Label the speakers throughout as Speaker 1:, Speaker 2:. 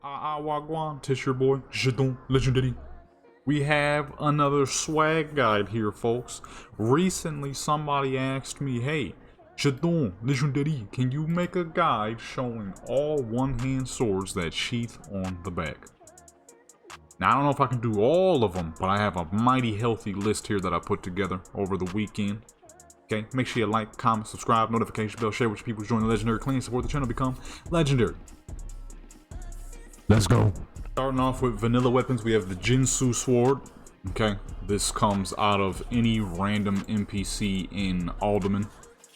Speaker 1: Wagwan, Tish your boy, Jinu Legendary. We have another swag guide here, folks. Recently, somebody asked me, hey, Jinu Legendary, can you make a guide showing all one-hand swords that sheath on the back? Now, I don't know if I can do all of them, but I have a mighty healthy list here that I put together over the weekend. Okay, make sure you like, comment, subscribe, notification bell, share with your people, join the Legendary Clan, support the channel, become legendary.
Speaker 2: Let's go.
Speaker 1: Starting off with vanilla weapons, we have the Jinu Sword. Okay, this comes out of any random NPC in Alderman.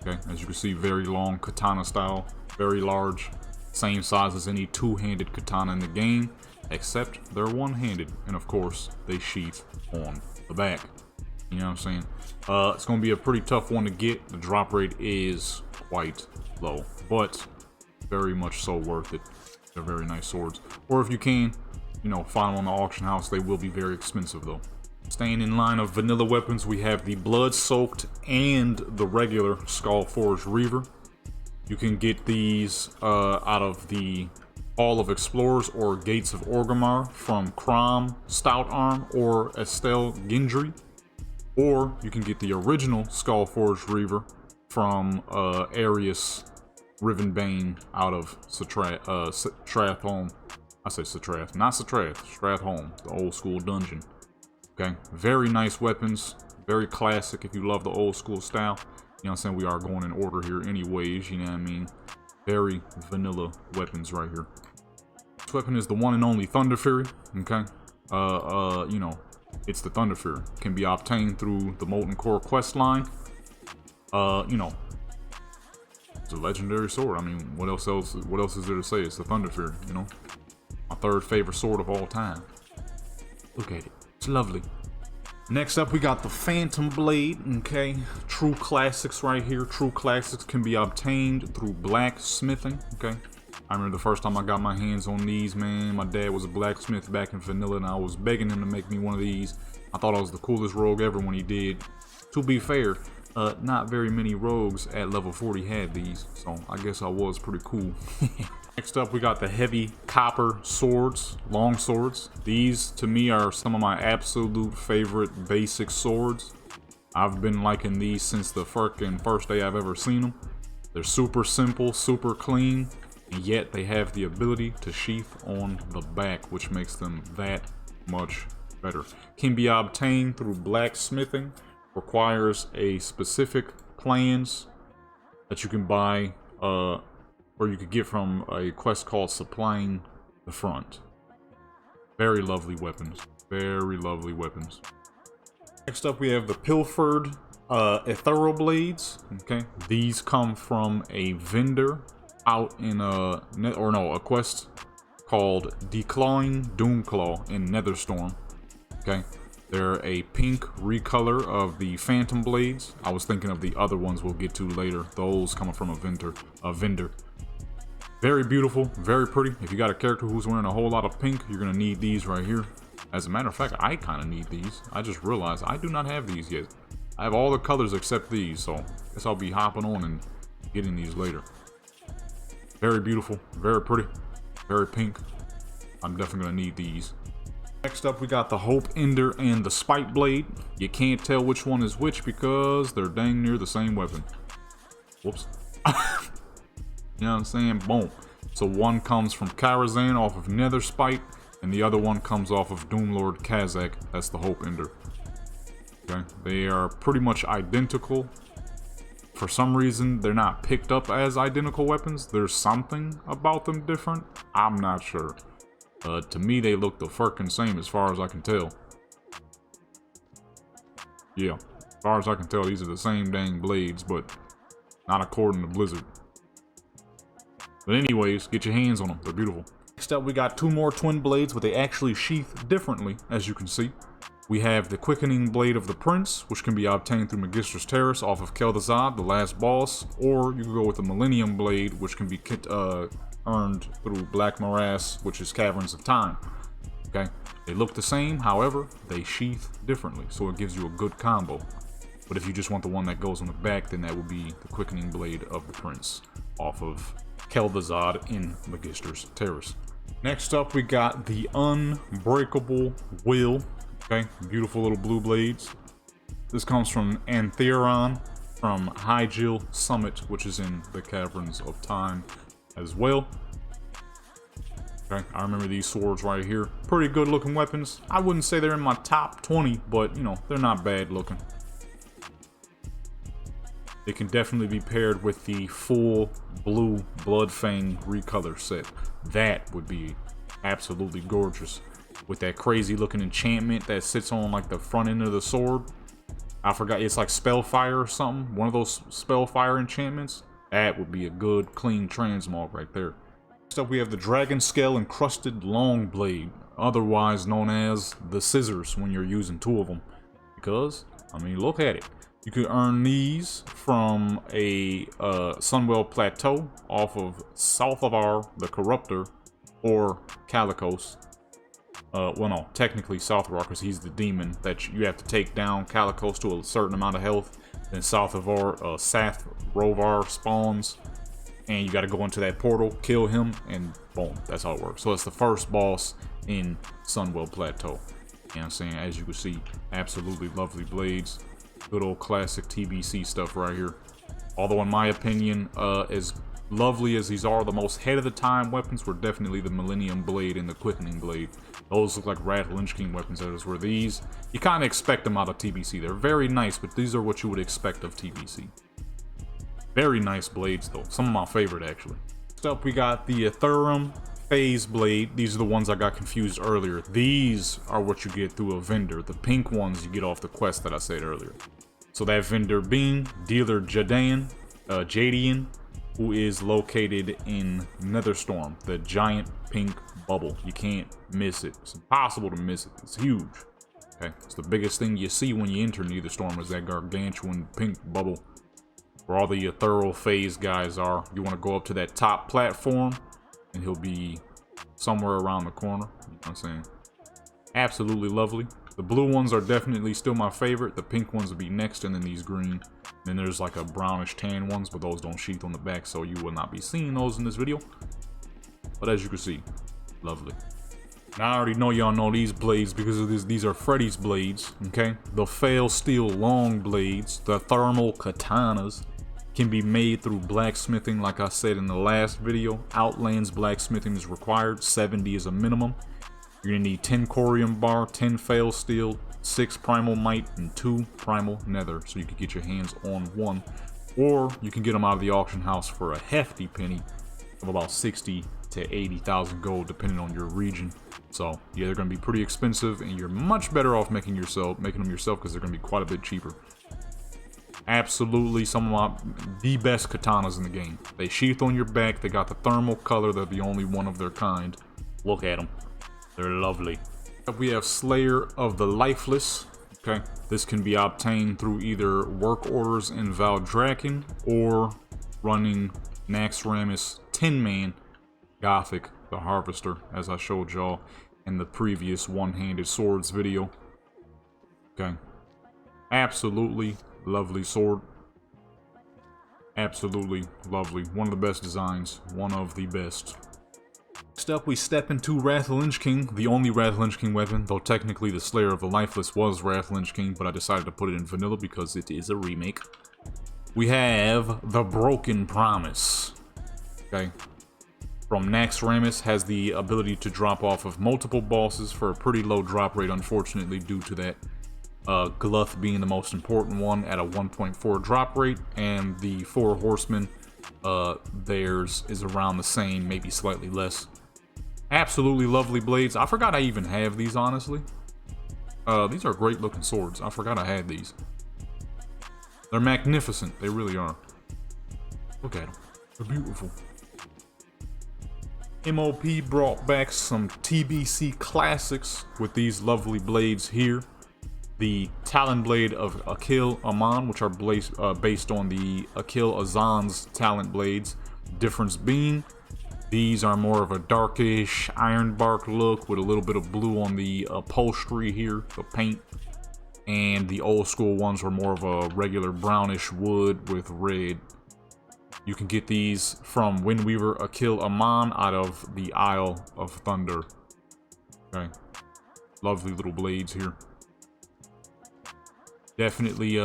Speaker 1: Okay, as you can see, very long katana style, very large, same size as any two-handed katana in the game, except they're one-handed, and of course, they sheath on the back. You know what I'm saying? It's going to be a pretty tough one to get. The drop rate is quite low, but very much so worth it. They're very nice swords. Or if you can, you know, find them on the auction house. They will be very expensive though. Staying in line of vanilla weapons, we have the blood-soaked and the regular Skullforged Reaver. You can get these out of the Hall of Explorers or Gates of Orgrimmar from Crom Stout Arm or Estelle Gendry. Or you can get the original Skullforged Reaver from Arius Rivenbane out of Stratholme. I say Strath, not Strath, Stratholme, the old school dungeon. Okay, very nice weapons, very classic if you love the old school style. You know what I'm saying? We are going in order here anyways, you know what I mean? Very vanilla weapons right here. This weapon is the one and only Thunder Fury, okay? You know, it's the Thunder Fury. Can be obtained through the Molten Core quest line. You know, it's a legendary sword. I mean, what else is there to say? It's the Thunder Fury, you know? My third favorite sword of all time. Look at it. It's lovely. Next up, we got the Phantom Blade, okay? True classics right here. True classics can be obtained through blacksmithing, okay? I remember the first time I got my hands on these, man. My dad was a blacksmith back in vanilla, and I was begging him to make me one of these. I thought I was the coolest rogue ever when he did. To be fair, not very many rogues at level 40 had these, so I guess I was pretty cool. Next up, we got the heavy copper swords, long swords. These, to me, are some of my absolute favorite basic swords. I've been liking these since the first day I've ever seen them. They're super simple, super clean, and yet they have the ability to sheath on the back, which makes them that much better. Can be obtained through blacksmithing. Requires a specific plans that you can buy, or you could get from a quest called Supplying the Front. Very lovely weapons. Very lovely weapons. Next up, we have the pilfered Etherum blades. Okay, these come from a vendor out in a quest called Declawing Doomclaw in Netherstorm. Okay. They're a pink recolor of the Phantom Blades. I was thinking of the other ones we'll get to later. Those coming from a vendor. Very beautiful, very pretty. If you got a character who's wearing a whole lot of pink, you're gonna need these right here. As a matter of fact, I kind of need these. I just realized I do not have these yet. I have all the colors except these, so I guess I'll be hopping on and getting these later. Very beautiful, very pretty, very pink. I'm definitely gonna need these. Next up, we got the Hope Ender and the Spike Blade. You can't tell which one is which because they're dang near the same weapon. Whoops. You know what I'm saying? Boom. So one comes from Karazhan off of Nether Spite, and the other one comes off of Doomlord Kazakh. That's the Hope Ender. Okay. They are pretty much identical. For some reason, they're not picked up as identical weapons. There's something about them different. I'm not sure. To me, they look the fucking same as far as I can tell. Yeah, as far as I can tell, these are the same dang blades, but not according to Blizzard. But anyways, get your hands on them. They're beautiful. Next up, we got two more twin blades, but they actually sheath differently, as you can see. We have the Quickening Blade of the Prince, which can be obtained through Magistra's Terrace off of Keldazad, the last boss, or you can go with the Millennium Blade, which can be earned through Black Morass, which is Caverns of Time. Okay, they look the same, however, they sheath differently, so it gives you a good combo. But if you just want the one that goes on the back, then that would be the Quickening Blade of the Prince off of Keldazad in Magistra's Terrace. Next up, we got the Unbreakable Will. Okay, beautiful little blue blades. This comes from Etherum from Hyjal Summit, which is in the Caverns of Time as well. Okay, I remember these swords right here. Pretty good looking weapons. I wouldn't say they're in my top 20, but you know, they're not bad looking. They can definitely be paired with the full blue Bloodfang recolor set. That would be absolutely gorgeous. With that crazy looking enchantment that sits on like the front end of the sword. I forgot, it's like Spellfire or something. One of those Spellfire enchantments. That would be a good clean transmog right there. Next up we have the Dragon Scale Encrusted Long Blade. Otherwise known as the scissors when you're using two of them. Because, I mean, look at it. You could earn these from a Sunwell Plateau off of Southavar the Corruptor or Calicos. Well, no, technically Southavar because he's the demon that you have to take down Calicos to a certain amount of health. Then Southavar, Rovar spawns, and you got to go into that portal, kill him, and boom, that's how it works. So it's the first boss in Sunwell Plateau. You know what I'm saying? As you can see, absolutely lovely blades. Good old classic TBC stuff right here. Although in my opinion, as lovely as these are, the most head of the time weapons were definitely the Millennium Blade and the Quickening Blade. Those look like Wrath Lich King weapons, as were these. You kind of expect them out of TBC. They're very nice, but these are what you would expect of TBC. Very nice blades though. Some of my favorite actually. Next up we got the Etherum Phase Blade. These are the ones I got confused earlier. These are what you get through a vendor. The pink ones you get off the quest that I said earlier. So that vendor being Dealer Jadian, who is located in Netherstorm, the giant pink bubble. You can't miss it. It's impossible to miss it. It's huge. Okay, it's the biggest thing you see when you enter Netherstorm is that gargantuan pink bubble. Where all the Ethereal Phase guys are. You want to go up to that top platform, and he'll be somewhere around the corner. You know what I'm saying? Absolutely lovely. The blue ones are definitely still my favorite. The pink ones will be next, and then these green. Then there's like a brownish tan ones, but those don't sheath on the back, so you will not be seeing those in this video. But as you can see, lovely. Now I already know y'all know these blades because of this. These are Freddy's blades, okay? The Fail Steel Long Blades, the Thermal Katanas, can be made through blacksmithing. Like I said in the last video, Outlands blacksmithing is required. 70 is a minimum. You're gonna need 10 Corium Bar, 10 Fail Steel, 6 Primal Might, and 2 Primal Nether, so you can get your hands on one. Or you can get them out of the auction house for a hefty penny of about 60 to 80,000 gold, depending on your region. So yeah, they're gonna be pretty expensive, and you're much better off making them yourself because they're gonna be quite a bit cheaper. Absolutely some of the best katanas in the game. They sheath on your back. They got the thermal color. They're the only one of their kind. Look at them. They're lovely. We have Slayer of the Lifeless. Okay, this can be obtained through either work orders in Valdraken or running Naxxramas 10-man Gothic the Harvester, as I showed y'all in the previous one-handed swords video. Okay, absolutely lovely sword. Absolutely lovely. One of the best designs. One of the best. Next up, we step into Wrath Lich King, the only Wrath Lich King weapon, though technically the Slayer of the Lifeless was Wrath Lich King, but I decided to put it in vanilla because it is a remake. We have the Broken Promise. Okay. From Naxxramas, has the ability to drop off of multiple bosses for a pretty low drop rate, unfortunately, due to that Gluth being the most important one at a 1.4 drop rate, and the 4 Horsemen, theirs is around the same, maybe slightly less. Absolutely lovely blades. I forgot I even have these, honestly. These are great looking swords. I forgot I had these. They're magnificent. They really are. Look at them. They're beautiful. MOP brought back some TBC classics with these lovely blades here. The Talon Blade of Akil Aman, which are based on the Akil Azan's Talon Blades. Difference being, these are more of a darkish ironbark look with a little bit of blue on the upholstery here, the paint. And the old school ones were more of a regular brownish wood with red. You can get these from Wind Weaver Akil Aman out of the Isle of Thunder. Okay. Lovely little blades here. Definitely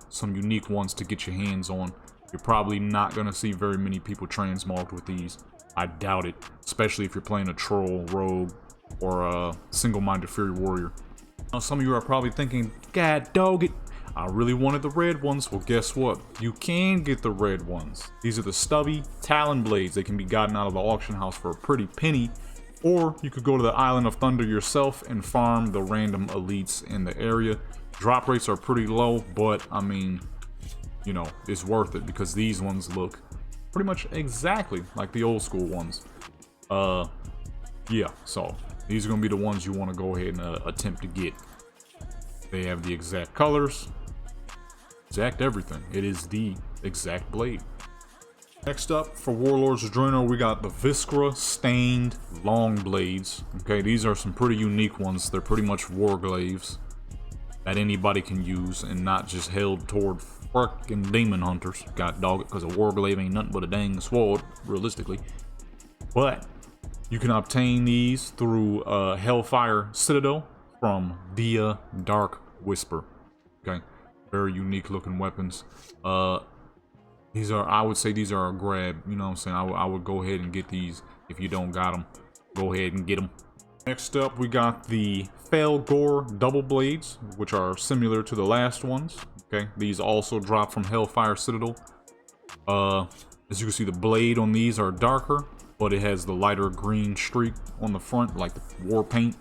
Speaker 1: some unique ones to get your hands on. You're probably not going to see very many people transmogged with these. I doubt it. Especially if you're playing a troll, rogue, or a single-minded Fury Warrior. Now some of you are probably thinking, God dog it, I really wanted the red ones. Well, guess what? You can get the red ones. These are the stubby Talon Blades. They can be gotten out of the auction house for a pretty penny. Or you could go to the Island of Thunder yourself and farm the random elites in the area. Drop rates are pretty low, but I mean, you know, it's worth it because these ones look pretty much exactly like the old school ones. Yeah, so these are going to be the ones you want to go ahead and attempt to get. They have the exact colors, exact everything. It is the exact blade. Next up, for Warlords of Draenor, we got the Visra stained long blades. Okay, these are some pretty unique ones. They're pretty much warglaves that anybody can use and not just held toward fucking demon hunters. God dog it, because a warglaive ain't nothing but a dang sword, realistically. But you can obtain these through Hellfire Citadel from Via Dark Whisper. Okay, very unique looking weapons. These are, I would say these are a grab, you know what I'm saying? I would go ahead and get these. If you don't got them, go ahead and get them. Next up, we got the Fel Gore double blades, which are similar to the last ones. Okay, these also drop from Hellfire Citadel. As you can see, the blade on these are darker, but it has the lighter green streak on the front, like the war paint.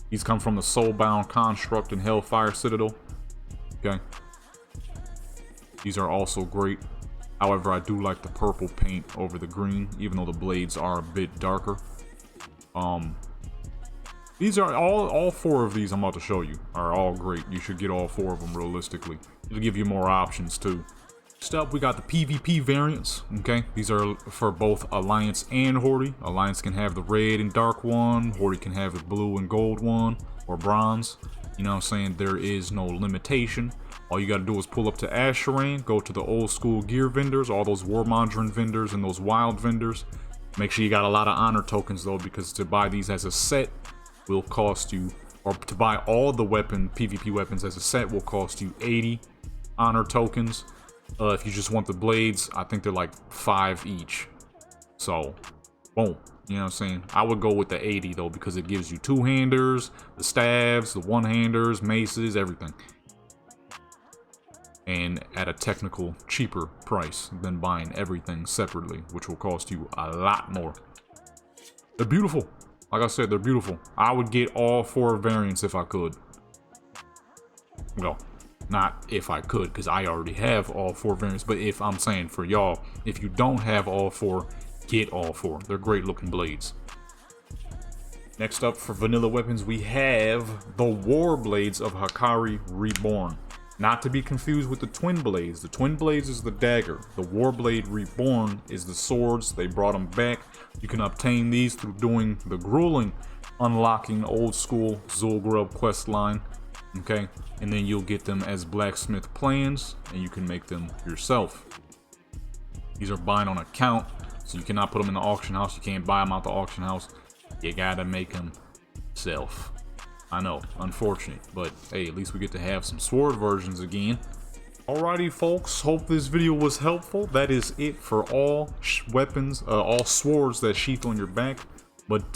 Speaker 1: These come from the Soulbound construct in Hellfire Citadel. Okay, these are also great. However, I do like the purple paint over the green, even though the blades are a bit darker. These are all four of these I'm about to show you are all great. You should get all four of them realistically. It'll give you more options too. Next up, we got the PvP variants. Okay, these are for both Alliance and Horde. Alliance can have the red and dark one. Horde can have the blue and gold one, or bronze. You know what I'm saying? There is no limitation. All you gotta do is pull up to Asheran, go to the old school gear vendors, all those Warmongering vendors and those wild vendors. Make sure you got a lot of honor tokens though, because to buy these as a set will cost you, or to buy all the PvP weapons as a set will cost you 80 honor tokens. If you just want the blades, I think they're like 5 each. So, boom. You know what I'm saying? I would go with the 80 though, because it gives you two-handers, the staves, the one-handers, maces, everything. And at a technical cheaper price than buying everything separately, which will cost you a lot more. They're beautiful. Like I said, they're beautiful. I would get all 4 variants if I could. Well, not if I could, because I already have all 4 variants. But if I'm saying for y'all, if you don't have all 4, get all 4. They're great looking blades. Next up for vanilla weapons, we have the Warblades of Hakari Reborn. Not to be confused with the Twin Blades. The Twin Blades is the dagger. The Warblade Reborn is the swords. They brought them back. You can obtain these through doing the grueling unlocking old school Zul'Grub quest line. Okay, and then you'll get them as blacksmith plans, and you can make them yourself. These are buying on account, so you cannot put them in the auction house. You can't buy them out the auction house. You gotta make them yourself. I know, unfortunate, but hey, at least we get to have some sword versions again. Alrighty folks, hope this video was helpful. That is it for all weapons, all swords that sheath on your back. But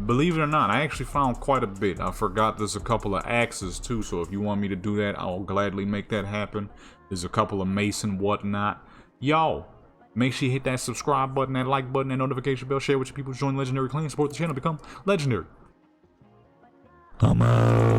Speaker 1: believe it or not, I actually found quite a bit. I forgot there's a couple of axes too, so if you want me to do that, I'll gladly make that happen. There's a couple of mace and whatnot. Y'all, make sure you hit that subscribe button, that like button, that notification bell, share with your people, join Legendary Clan, support the channel, become legendary. I'm out.